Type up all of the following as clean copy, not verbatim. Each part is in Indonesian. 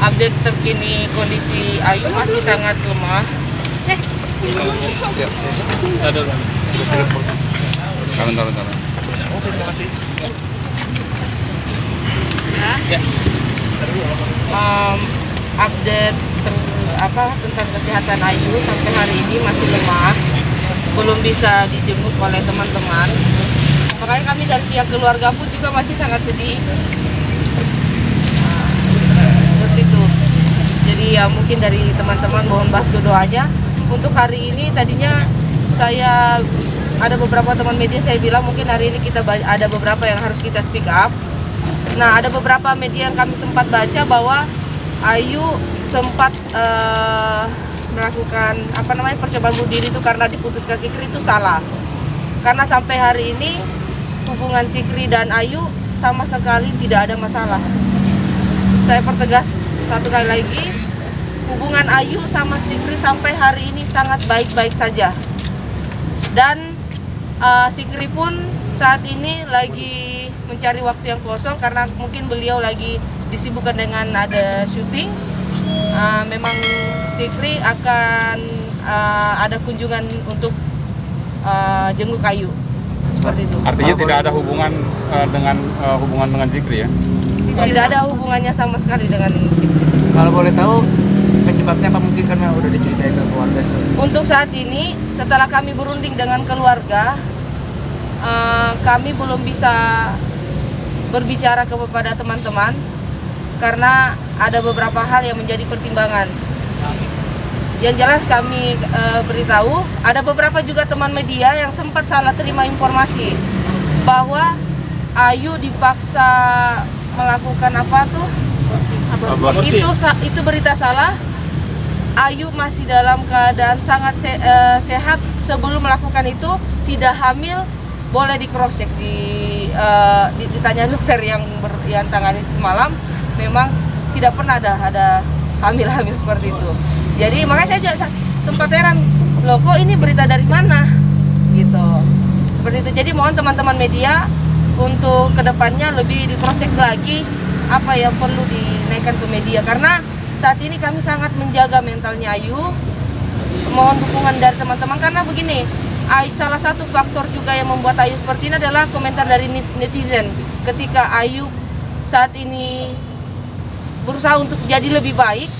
update terkini kondisi Ayu masih sangat lemah. Update tentang kesehatan Ayu sampai hari ini masih lemah, belum bisa dijenguk oleh teman-teman. Makanya kami dari pihak keluarga pun juga masih sangat sedih. Seperti itu. Jadi ya mungkin dari teman-teman mohon bantu doanya. Untuk hari ini tadinya saya ada beberapa teman media saya bilang mungkin hari ini kita ada beberapa yang harus kita speak up. Nah, ada beberapa media yang kami sempat baca bahwa Ayu sempat melakukan percobaan bunuh diri itu karena diputuskan Sikri, itu salah. Karena sampai hari ini hubungan Sikri dan Ayu sama sekali tidak ada masalah. Saya pertegas satu kali lagi, hubungan Ayu sama Sikri sampai hari ini sangat baik-baik saja. Dan Sikri pun saat ini lagi mencari waktu yang kosong karena mungkin beliau lagi disibukkan dengan ada syuting. Memang Sikri akan ada kunjungan untuk jenguk Ayu. Seperti itu. Artinya tidak ada hubungan dengan Sikri ya? Tidak ada hubungannya sama sekali dengan Sikri. Kalau boleh tahu penyebabnya apa, mungkin karena udah diceritain ke keluarga? Untuk saat ini setelah kami berunding dengan keluarga, kami belum bisa berbicara kepada teman-teman karena ada beberapa hal yang menjadi pertimbangan. Yang jelas kami beritahu, ada beberapa juga teman media yang sempat salah terima informasi bahwa Ayu dipaksa melakukan aborsi. Itu berita salah. Ayu masih dalam keadaan sangat sehat sebelum melakukan itu, tidak hamil. Boleh di cross check ditanya dokter yang tangani semalam, memang tidak pernah ada hamil seperti itu. Jadi makanya saya juga sempat heran, loh kok ini berita dari mana gitu. Seperti itu. Jadi mohon teman-teman media untuk kedepannya lebih di cross check lagi apa yang perlu dinaikkan ke media, karena saat ini kami sangat menjaga mentalnya Ayu. Mohon dukungan dari teman-teman karena begini, salah satu faktor juga yang membuat Ayu seperti ini adalah komentar dari netizen. Ketika Ayu saat ini berusaha untuk jadi lebih baik,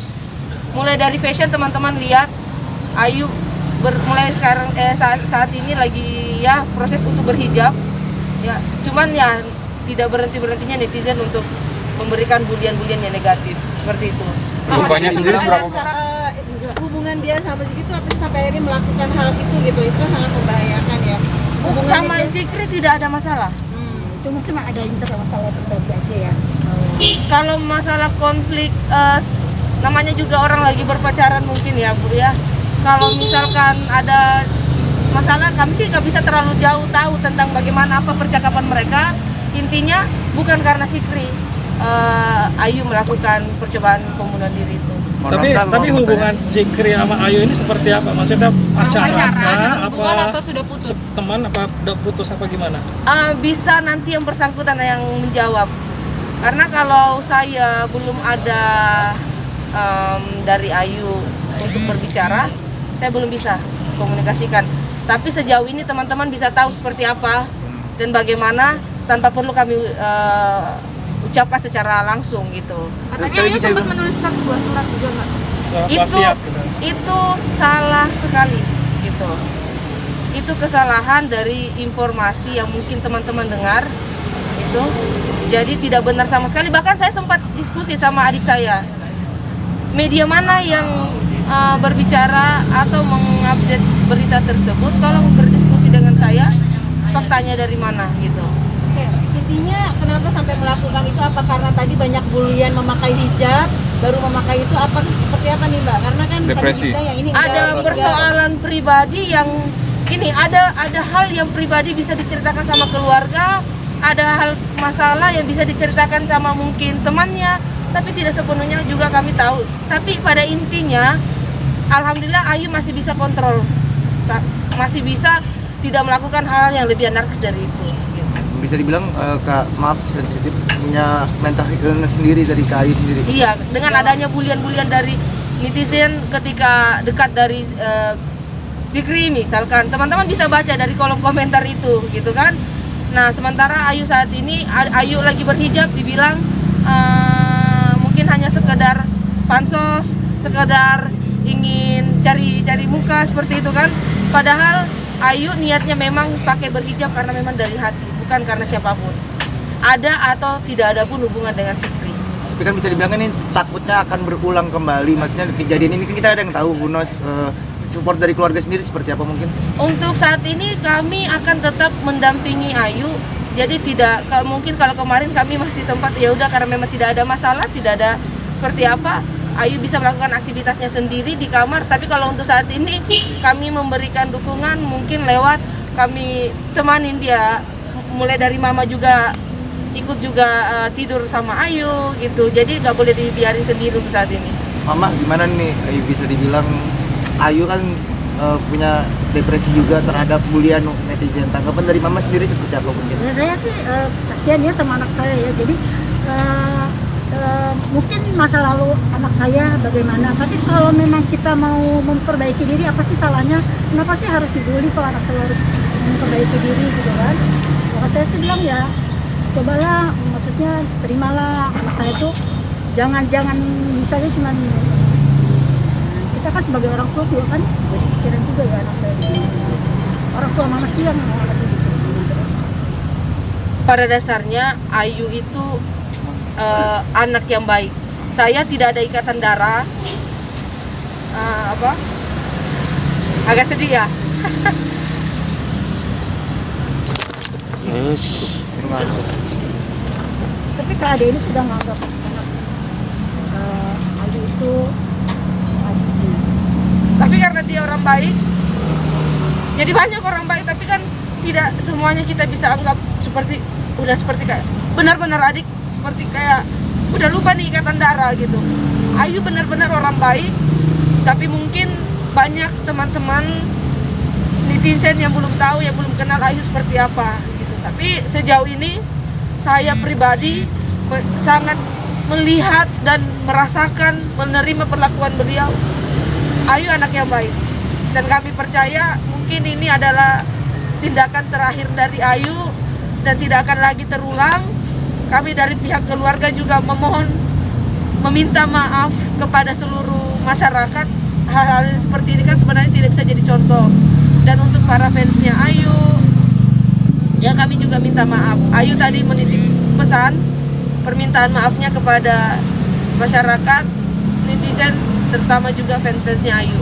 mulai dari fashion teman-teman lihat Ayu mulai sekarang saat ini lagi ya proses untuk berhijab ya, cuman ya tidak berhentinya netizen untuk memberikan bulian-bulian yang negatif seperti itu. Korbannya sendiri seberapa? Hubungan dia sama Sikri itu sampai akhirnya melakukan hal itu kan sangat membahayakan ya. Sama Sikri tidak ada masalah. Itu cuma ada masalah pribadi aja ya. Kalau masalah konflik namanya juga orang lagi berpacaran mungkin ya Bu ya. Kalau misalkan ada masalah, kami sih nggak bisa terlalu jauh tahu tentang bagaimana apa percakapan mereka. Intinya bukan karena Sikri Ayu melakukan percobaan pembunuhan diri itu. Tapi hubungan Sikri sama Ayu ini seperti apa? Maksudnya pacaran atau sudah putus? Teman apa udah putus apa gimana? Bisa nanti yang bersangkutan yang menjawab. Karena kalau saya belum ada dari Ayu untuk berbicara, saya belum bisa komunikasikan. Tapi sejauh ini teman-teman bisa tahu seperti apa dan bagaimana tanpa perlu kami ucapkan secara langsung gitu. Katanya Ayu sempat menuliskan sebuah surat juga nggak? Itu salah sekali gitu. Itu kesalahan dari informasi yang mungkin teman-teman dengar itu. Jadi tidak benar sama sekali. Bahkan saya sempat diskusi sama adik saya. Media mana yang berbicara atau mengupdate berita tersebut, tolong berdiskusi dengan saya, faktanya dari mana gitu. Oke, intinya kenapa sampai melakukan itu, apa karena tadi banyak bulian memakai hijab, baru memakai itu apa seperti apa nih Mbak? Karena kan depresi. Yang ini ada persoalan pribadi yang gini, ada hal yang pribadi bisa diceritakan sama keluarga, ada hal masalah yang bisa diceritakan sama mungkin temannya, tapi tidak sepenuhnya juga kami tahu. Tapi pada intinya alhamdulillah Ayu masih bisa kontrol, masih bisa tidak melakukan hal yang lebih anarkis dari itu gitu. bisa dibilang Kak, maaf sensitif, punya mental illness sendiri dari Kak Ayu sendiri. Iya, dengan adanya bulian-bulian dari netizen ketika dekat dari Zikri misalkan, teman-teman bisa baca dari kolom komentar itu gitu kan. Nah, sementara Ayu saat ini, Ayu lagi berhijab dibilang mungkin hanya sekedar pansos, sekedar ingin cari muka seperti itu kan. Padahal Ayu niatnya memang pakai berhijab karena memang dari hati, bukan karena siapapun. Ada atau tidak ada pun hubungan dengan Zikri. Tapi kan bisa dibilang ini takutnya akan berulang kembali. Maksudnya kejadian ini kan kita ada yang tahu, Bu Nos. Support dari keluarga sendiri seperti apa mungkin? Untuk saat ini kami akan tetap mendampingi Ayu. Jadi tidak mungkin kalau kemarin kami masih sempat ya udah karena memang tidak ada masalah, tidak ada seperti apa, Ayu bisa melakukan aktivitasnya sendiri di kamar. Tapi kalau untuk saat ini kami memberikan dukungan mungkin lewat kami temanin dia, mulai dari mama juga ikut juga tidur sama Ayu gitu. Jadi nggak boleh dibiarin sendiri untuk saat ini. Mama gimana nih? Ayu bisa dibilang Ayu kan punya depresi juga terhadap bulian netizen. Tanggapan dari Mama sendiri seperti apa mungkin? Ya, saya sih kasihan ya sama anak saya ya. Jadi mungkin masa lalu anak saya bagaimana. Tapi kalau memang kita mau memperbaiki diri, apa sih salahnya? Kenapa sih harus dibully kalau anak saya harus memperbaiki diri gitu kan? Kalau saya sih bilang ya, cobalah, maksudnya terimalah anak saya tuh. Jangan misalnya cuman kita kan sebagai orang tua juga kan jadi pikiran juga ya anak saya begini. Orang tua mana sih yang mau lagi gitu terus. Pada dasarnya Ayu itu anak yang baik. Saya tidak ada ikatan darah. Agak sedih ya. Tapi Kak Ade ini sudah menganggap anak Ayu itu Aji. Tapi karena dia orang baik, jadi banyak orang baik, tapi kan tidak semuanya kita bisa anggap seperti kayak benar-benar adik, seperti kayak udah lupa nih ikatan darah gitu. Ayu benar-benar orang baik, tapi mungkin banyak teman-teman netizen yang belum tahu, yang belum kenal Ayu seperti apa gitu. Tapi sejauh ini saya pribadi sangat melihat dan merasakan, menerima perlakuan beliau. Ayu anak yang baik, dan kami percaya mungkin ini adalah tindakan terakhir dari Ayu dan tidak akan lagi terulang. Kami dari pihak keluarga juga meminta maaf kepada seluruh masyarakat. Hal-hal seperti ini kan sebenarnya tidak bisa jadi contoh. Dan untuk para fansnya Ayu, ya kami juga minta maaf. Ayu tadi menitip pesan permintaan maafnya kepada masyarakat, netizen, terutama juga fans-fansnya Ayu.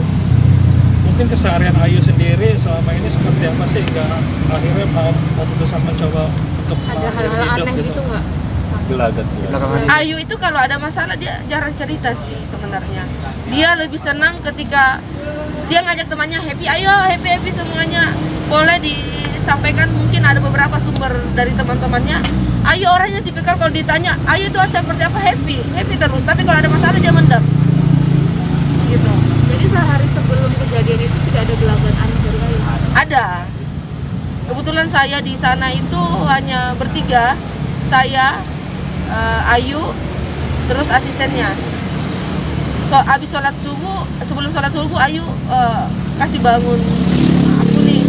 Mungkin keseharian Ayu sendiri selama ini seperti apa sih hingga akhirnya mau memutuskan mencoba untuk Ada hal-hal aneh gitu nggak? Belakangan ini. Ayu itu kalau ada masalah dia jarang cerita sih sebenarnya. Dia lebih senang ketika dia ngajak temannya happy, ayo happy semuanya. Boleh disampaikan, mungkin ada beberapa sumber dari teman-temannya. Ayu orangnya tipikal kalau ditanya, Ayu itu seperti apa, happy terus. Tapi kalau ada masalah dia mendam. Gitu. Jadi sehari sebelum kejadian itu tidak ada gelagat aneh dari Ayu? Ada. Kebetulan saya di sana itu hanya bertiga. Saya, Ayu, terus asistennya. Habis sholat subuh, sebelum sholat subuh Ayu kasih bangun aku nih,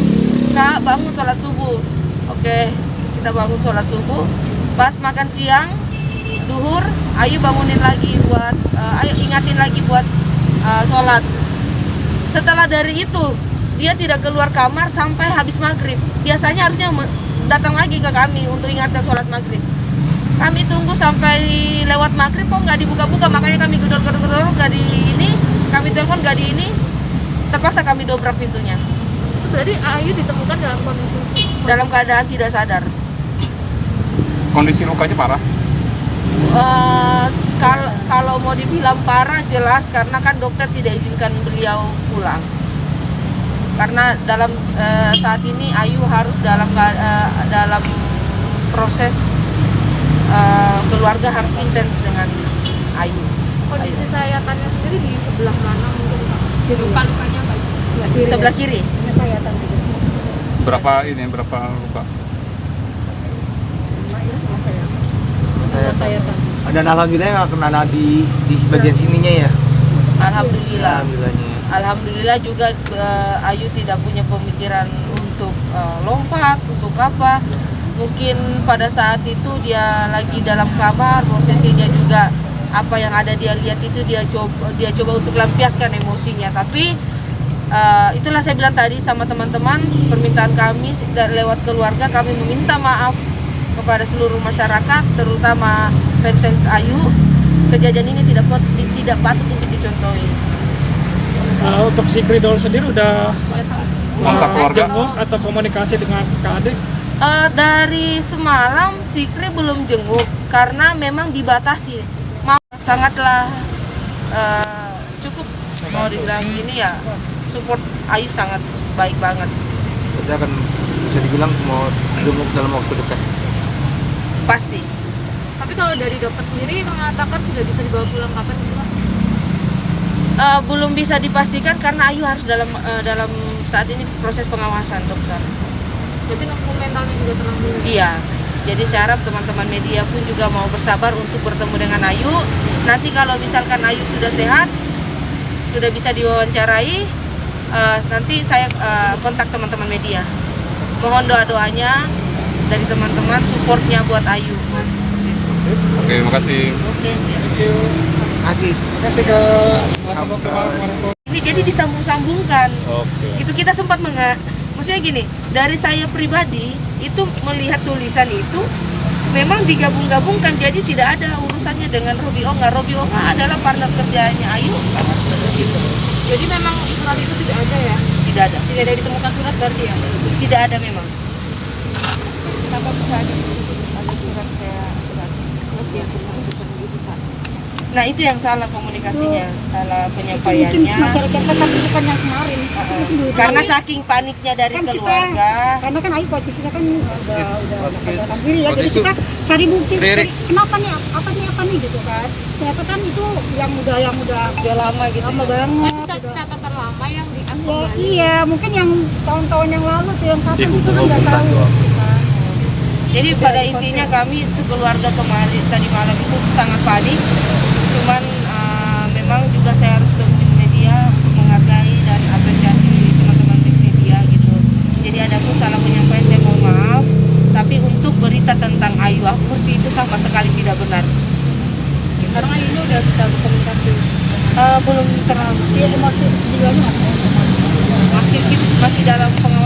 Kak bangun sholat subuh. Oke, kita bangun sholat subuh. Pas makan siang, duhur, Ayu bangunin lagi buat, Ayu ingatin lagi buat sholat. Setelah dari itu dia tidak keluar kamar sampai habis maghrib. Biasanya harusnya datang lagi ke kami untuk ingatkan sholat maghrib. Kami tunggu sampai lewat maghrib kok nggak dibuka-buka, makanya kami gedor-gedor nggak di ini, kami telepon nggak di ini, terpaksa kami dobrak pintunya. Itu berarti Ayu ditemukan dalam kondisi Dalam keadaan tidak sadar. Kondisi lukanya parah. Kalau mau dibilang parah jelas karena kan dokter tidak izinkan beliau pulang. Karena dalam saat ini Ayu harus dalam proses keluarga harus intens dengan Ayu. kondisi sayatannya sendiri di sebelah mana mungkin Pak? Luka-lukanya apa? Sebelah kiri. Saya tadi Berapa luka? Sayatan. Dan alhamdulillah nggak kena di bagian sininya ya. Alhamdulillah. Alhamdulillahnya. Alhamdulillah juga Ayu tidak punya pemikiran untuk lompat, untuk apa. Mungkin pada saat itu dia lagi dalam kamar, prosesinya juga apa yang ada dia lihat itu dia coba untuk lampiaskan emosinya. Tapi itulah saya bilang tadi sama teman-teman, permintaan kami lewat keluarga, kami meminta maaf kepada seluruh masyarakat, terutama fans Ayu. Kejadian ini tidak patut untuk dicontohi. Untuk si Kridol sendiri udah Kontak keluarga? jenguk atau komunikasi dengan Kak Ade? Dari semalam Sikri belum jenguk karena memang dibatasi. Sangatlah cukup mau dibilang ini ya, support Ayu sangat baik banget. Kita akan bisa dibilang mau jenguk dalam waktu dekat. Pasti. Tapi kalau dari dokter sendiri mengatakan sudah bisa dibawa pulang kapan gitu kan? Belum bisa dipastikan karena Ayu harus dalam saat ini proses pengawasan dokter. Berarti nunggu mentalnya juga tenang dulu. Iya. Jadi saya harap teman-teman media pun juga mau bersabar untuk bertemu dengan Ayu. Nanti kalau misalkan Ayu sudah sehat, sudah bisa diwawancarai, nanti saya kontak teman-teman media. Mohon doa-doanya dari teman-teman, supportnya buat Ayu. Oke, makasih. Oke, thank you. Kasih. Terima kasih ke Marco. Ini jadi disambung-sambungkan. Oke. Itu kita sempat maksudnya gini, dari saya pribadi itu melihat tulisan itu memang digabung-gabungkan, jadi tidak ada urusannya dengan Robi Onga. Robi Onga adalah partner kerjanya Ayu sama gitu. Jadi memang surat itu tidak ada ya? Tidak ada. Tidak ada ditemukan surat berarti ya? Tidak ada memang. Kenapa bisa ada surat kayak surat? Masih yang bisa gitu Pak. Nah itu yang salah komunikasinya, salah Mungkin penyampaiannya. masyarakat tapi bukan yang kemarin. Karena saking paniknya dari Kan kita- keluarga. Karena kan Ayu posisinya kan udah sadarkan diri ya, jadi kita cari bukti kenapa nih, apa nih gitu kan. Ternyata kan itu yang udah lama gitu. lama Ya. banget. Itu catatan lama yang di Ya, iya, mungkin yang tahun-tahun yang lalu tuh yang kapan itu kan nggak Dihubung-hubungkan tahu. doang. Kan. Jadi pada intinya kami sekeluarga kemarin tadi malam itu sangat panik. Cuman memang juga saya harus temuin media untuk menghargai dan apresiasi teman-teman media gitu. Jadi ada pun salah penyampaian saya mohon maaf. Tapi untuk berita tentang Ayu Akursi itu sama sekali tidak benar. Karena ini udah bisa berkomunikasi. Belum terlalu Masih emosi jiwanya masih. masih dalam pengawasan.